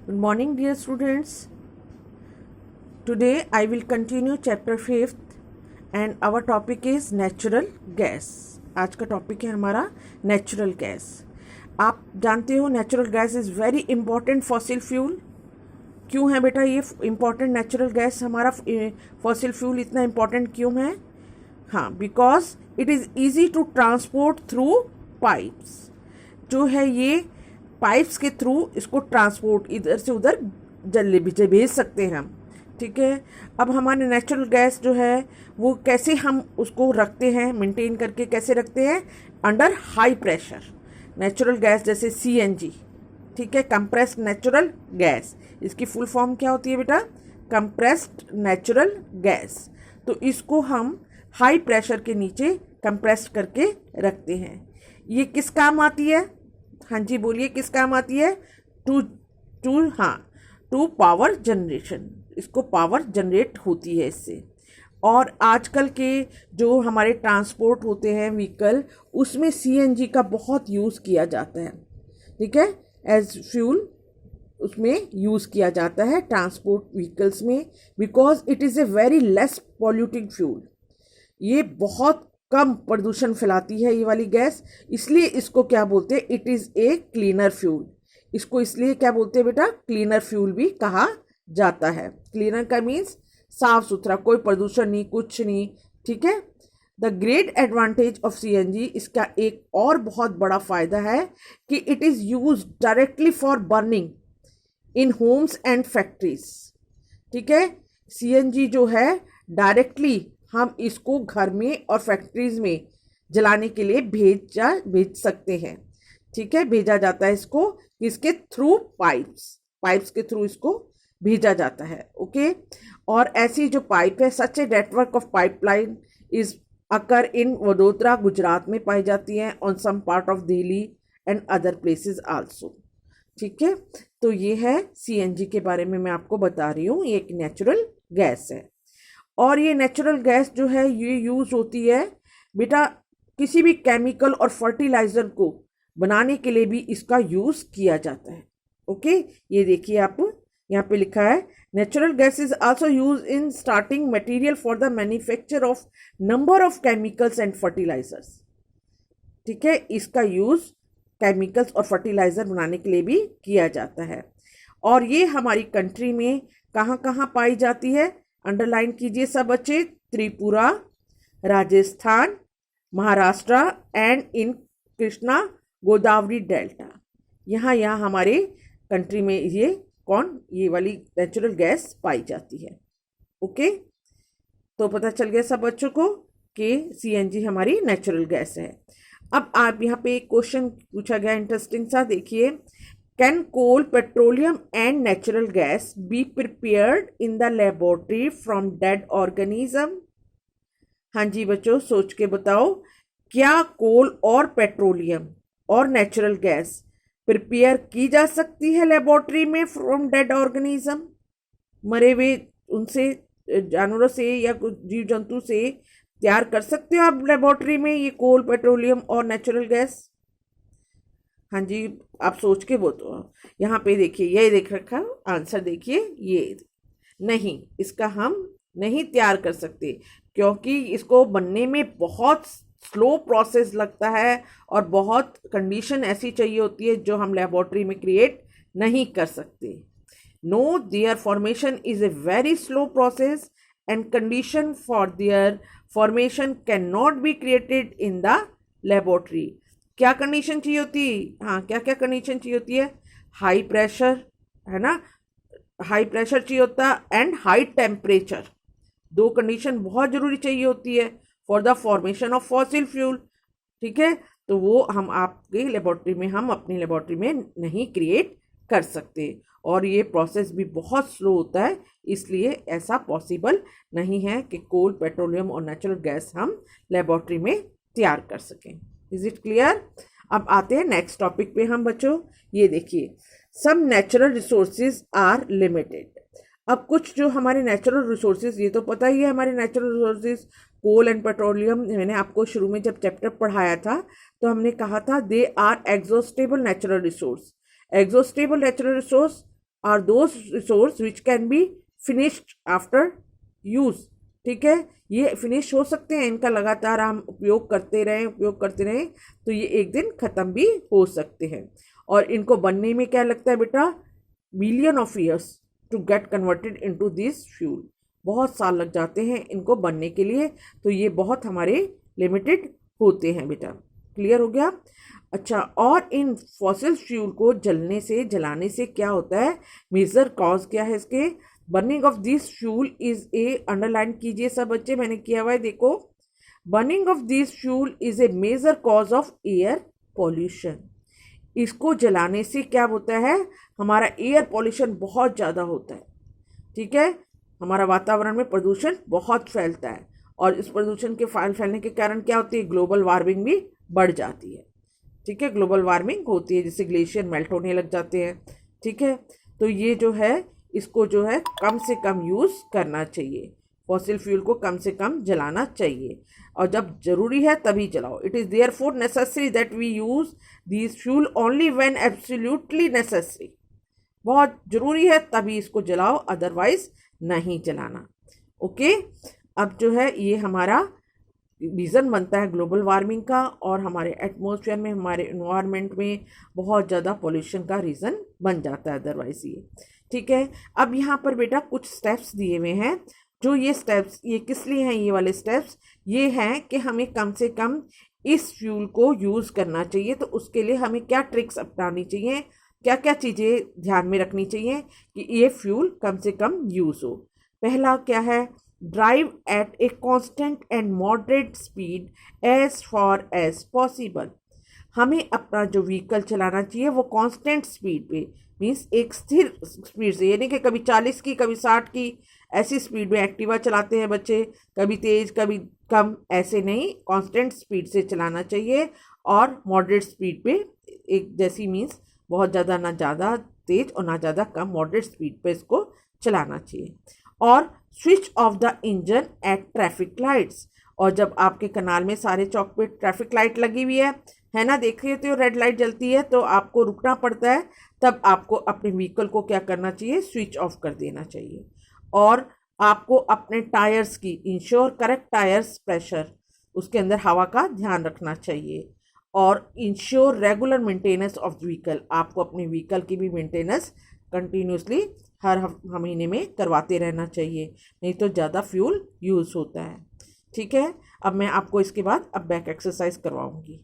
Good morning, dear students. Today I will continue chapter 5th and our topic is natural gas. आज का topic है हमारा natural gas. आप जानते हो natural gas is very important fossil fuel. क्यों है बेटा ये इम्पॉर्टेंट नेचुरल गैस? हमारा फॉसिल फ्यूल इतना इम्पॉर्टेंट क्यों है? हाँ, because it is easy to transport through pipes. जो है ये पाइप्स के थ्रू इसको ट्रांसपोर्ट इधर से उधर जल्दी भेज सकते हैं हम. ठीक है. अब हमारे नेचुरल गैस जो है वो कैसे हम उसको रखते हैं, मेंटेन करके कैसे रखते हैं? Under high pressure. Natural gas जैसे CNG, ठीक है, कंप्रेस्ड नेचुरल गैस. इसकी फुल फॉर्म क्या होती है बेटा? Compressed natural gas. तो इसको हम हाई प्रेशर के नीचे कंप्रेस करके रखते हैं. ये किस काम आती है? हाँ जी बोलिए, किस काम आती है? To power generation. इसको पावर जनरेट होती है इससे. और आजकल के जो हमारे ट्रांसपोर्ट होते हैं व्हीकल, उसमें CNG का बहुत यूज़ किया जाता है. ठीक है, एज फ्यूल उसमें यूज़ किया जाता है ट्रांसपोर्ट व्हीकल्स में, because it is a very less polluting fuel. ये बहुत कम प्रदूषण फैलाती है ये वाली गैस, इसलिए इसको क्या बोलते हैं? It is a cleaner fuel. इसको इसलिए क्या बोलते हैं बेटा? क्लीनर फ्यूल भी कहा जाता है. क्लीनर का मीन्स साफ सुथरा, कोई प्रदूषण नहीं, कुछ नहीं. ठीक है. The great advantage of CNG, इसका एक और बहुत बड़ा फ़ायदा है कि it is use directly for burning in homes and factories. ठीक है. CNG जो है डायरेक्टली हम इसको घर में और फैक्ट्रीज में जलाने के लिए भेज सकते हैं. ठीक है, भेजा जाता है इसको किसके थ्रू? पाइप्स के थ्रू इसको भेजा जाता है. ओके. और ऐसी जो पाइप है, such a network of pipeline is occur in Vadodara, Gujarat में पाई जाती हैं, on some part of Delhi and other places also. ठीक है. तो ये है CNG के बारे में मैं आपको बता रही हूँ. ये एक नेचुरल गैस है. और ये नेचुरल गैस जो है ये यूज़ होती है बेटा किसी भी केमिकल और फर्टिलाइज़र को बनाने के लिए भी इसका यूज़ किया जाता है. ओके. ये देखिए आप यहाँ पे लिखा है, natural gas is also use in starting material for the manufacture of number of chemicals and fertilisers. ठीक है. इसका यूज़ केमिकल्स और फर्टिलाइज़र बनाने के लिए भी किया जाता है. और ये हमारी कंट्री में कहाँ कहाँ पाई जाती है? अंडरलाइन कीजिए सब बच्चे. Tripura, Rajasthan, Maharashtra and in Krishna Godavari delta. यहाँ हमारे कंट्री में ये वाली नेचुरल गैस पाई जाती है. ओके. तो पता चल गया सब बच्चों को कि CNG हमारी नेचुरल गैस है. अब आप यहाँ पे एक क्वेश्चन पूछा गया इंटरेस्टिंग सा, देखिए. Can coal, petroleum and natural gas be prepared in the laboratory from dead organism? हाँ जी बच्चों, सोच के बताओ. क्या कोल और पेट्रोलियम और नेचुरल गैस प्रिपेयर की जा सकती है लेबोरेटरी में फ्रॉम डेड ऑर्गेनिज्म? मरे हुए उनसे, जानवरों से या कुछ जीव जंतु से तैयार कर सकते हो आप लेबोरेटरी में ये कोल, पेट्रोलियम और नेचुरल गैस? हाँ जी, आप सोच के बताओ. यहाँ पे देखिए, ये देख रखा आंसर देखिए. ये नहीं, इसका हम नहीं तैयार कर सकते क्योंकि इसको बनने में बहुत स्लो प्रोसेस लगता है और बहुत कंडीशन ऐसी चाहिए होती है जो हम लेबोरेटरी में क्रिएट नहीं कर सकते. No, there formation is a very slow process and condition for there formation can not be created in the laboratory. क्या कंडीशन चाहिए होती है? हाँ, क्या क्या कंडीशन चाहिए होती है? हाई प्रेशर, है ना, हाई प्रेशर चाहिए होता है एंड हाई टेम्परेचर. दो कंडीशन बहुत ज़रूरी चाहिए होती है for the formation of fossil fuel. ठीक है. तो वो हम आपके लेबोरेटरी में, हम अपनी लेबोरेटरी में नहीं क्रिएट कर सकते. और ये प्रोसेस भी बहुत स्लो होता है, इसलिए ऐसा पॉसिबल नहीं है कि कोल, पेट्रोलियम और नेचुरल गैस हम लेबोरेटरी में तैयार कर सकें. Is it clear? अब आते हैं नेक्स्ट टॉपिक पे हम बच्चों. ये देखिए, some natural resources are limited. अब कुछ जो हमारे नेचुरल रिसोर्सेज, ये तो पता ही है हमारे natural resources coal and petroleum. मैंने आपको शुरू में जब चैप्टर पढ़ाया था तो हमने कहा था they are exhaustible natural resource. Exhaustible natural resource are those resource which can be finished after use. ठीक है, ये फिनिश हो सकते हैं, इनका लगातार हम उपयोग करते रहें तो ये एक दिन ख़त्म भी हो सकते हैं। और इनको बनने में क्या लगता है बेटा, million of years to get converted into this fuel. बहुत साल लग जाते हैं इनको बनने के लिए, तो ये बहुत हमारे लिमिटेड होते हैं बेटा। क्लियर हो गया? अच्छा, और इन फॉसिल फ्यूल को जलाने से क्या होता है, मेजर कॉज क्या है इसके, burning of this fuel is a, underline कीजिए सब बच्चे, मैंने किया हुआ है देखो, burning of this fuel is a major cause of air pollution. इसको जलाने से क्या होता है, हमारा एयर पॉल्यूशन बहुत ज़्यादा होता है। ठीक है, हमारा वातावरण में प्रदूषण बहुत फैलता है, और इस प्रदूषण के फैलने के कारण क्या होती है, ग्लोबल वार्मिंग भी बढ़ जाती है। ठीक है, ग्लोबल वार्मिंग होती है, जिससे ग्लेशियर मेल्ट होने लग जाते हैं। ठीक है, तो ये जो है इसको जो है कम से कम यूज़ करना चाहिए, फॉसिल फ्यूल को कम से कम जलाना चाहिए, और जब ज़रूरी है तभी जलाओ। It is therefore necessary that we use this fuel only when absolutely necessary. बहुत ज़रूरी है तभी इसको जलाओ, अदरवाइज नहीं जलाना। ओके, अब जो है ये हमारा रीज़न बनता है ग्लोबल वार्मिंग का, और हमारे एटमॉस्फेयर में, हमारे इन्वायरमेंट में बहुत ज़्यादा पोल्यूशन का रीज़न बन जाता है अदरवाइज ये। ठीक है, अब यहाँ पर बेटा कुछ स्टेप्स दिए हुए हैं, जो ये स्टेप्स, ये किस लिए हैं, ये वाले स्टेप्स ये हैं कि हमें कम से कम इस फ्यूल को यूज़ करना चाहिए। तो उसके लिए हमें क्या ट्रिक्स अपनानी चाहिए, क्या क्या चीज़ें ध्यान में रखनी चाहिए कि ये फ्यूल कम से कम यूज़ हो। पहला क्या है, drive at a constant and moderate speed as far as possible. हमें अपना जो व्हीकल चलाना चाहिए वो कांस्टेंट स्पीड पे, मीन्स एक स्थिर स्पीड से, यानी कि कभी 40 की कभी 60 की ऐसी स्पीड में एक्टिवा चलाते हैं बच्चे, कभी तेज़ कभी कम, ऐसे नहीं, कांस्टेंट स्पीड से चलाना चाहिए, और मॉडरेट स्पीड पे एक जैसी, मीन्स बहुत ज़्यादा ना ज़्यादा तेज़ और ना ज़्यादा कम, मॉडरेट स्पीड पे इसको चलाना चाहिए। और switch off the engine at traffic lights, और जब आपके कनाल में सारे चौक पे ट्रैफिक लाइट लगी हुई है ना, देख रहे हो रेड लाइट जलती है तो आपको रुकना पड़ता है, तब आपको अपने व्हीकल को क्या करना चाहिए, स्विच ऑफ कर देना चाहिए। और आपको अपने टायर्स की, इंश्योर करेक्ट टायर्स प्रेशर, उसके अंदर हवा का ध्यान रखना चाहिए। और ensure regular maintenance of vehicle, आपको अपने व्हीकल की भी मेंटेनेंस कंटिन्यूसली हर महीने में करवाते रहना चाहिए, नहीं तो ज़्यादा फ्यूल यूज़ होता है। ठीक है, अब मैं आपको इसके बाद अब बैक एक्सरसाइज करवाऊँगी।